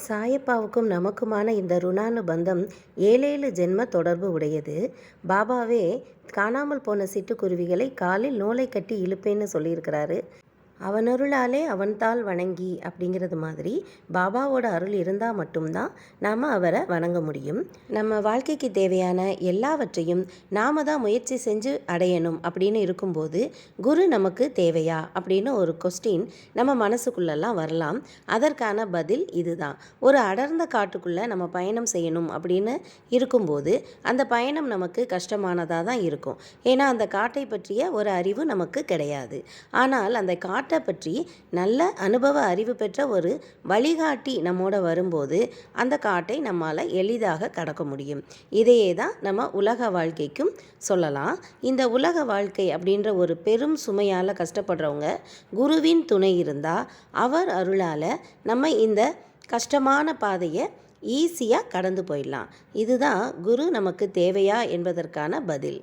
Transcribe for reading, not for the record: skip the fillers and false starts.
சாயப்பாவுக்கும் நமக்குமான இந்த ருணானுபந்தம் 7 ஜென்ம தொடர்பு உடையது. பாபாவே காணாமல் போன சிட்டுக்குருவிகளை காலில் நூலை கட்டி இழுப்பேன்னு சொல்லியிருக்கிறாரு. அவனருளாலே அவன்தாள் வணங்கி அப்படிங்கிறது மாதிரி பாபாவோட அருள் இருந்தால் மட்டும்தான் நாம் அவரை வணங்க முடியும். நம்ம வாழ்க்கைக்கு தேவையான எல்லாவற்றையும் நாம் தான் முயற்சி செஞ்சு அடையணும் அப்படின்னு இருக்கும்போது குரு நமக்கு தேவையா அப்படின்னு ஒரு கொஸ்டின் நம்ம மனசுக்குள்ளெல்லாம் வரலாம். அதற்கான பதில் இதுதான். ஒரு அடர்ந்த காட்டுக்குள்ளே நம்ம பயணம் செய்யணும் அப்படின்னு இருக்கும்போது அந்த பயணம் நமக்கு கஷ்டமானதாக தான் இருக்கும். ஏன்னா அந்த காட்டை பற்றிய ஒரு அறிவு நமக்கு கிடையாது. ஆனால் அந்த காட்டை பற்றி நல்ல அனுபவ அறிவு பெற்ற ஒரு வழிகாட்டி நம்மோட வரும்போது அந்த காட்டை நம்மால் எளிதாக கடக்க முடியும். இதையே தான் நம்ம உலக வாழ்க்கைக்கும் சொல்லலாம். இந்த உலக வாழ்க்கை அப்படின்ற ஒரு பெரும் சுமையால் கஷ்டப்படுறவங்க குருவின் துணை இருந்தால் அவர் அருளால் நம்ம இந்த கஷ்டமான பாதையை ஈஸியாக கடந்து போயிடலாம். இதுதான் குரு நமக்கு தேவையா என்பதற்கான பதில்.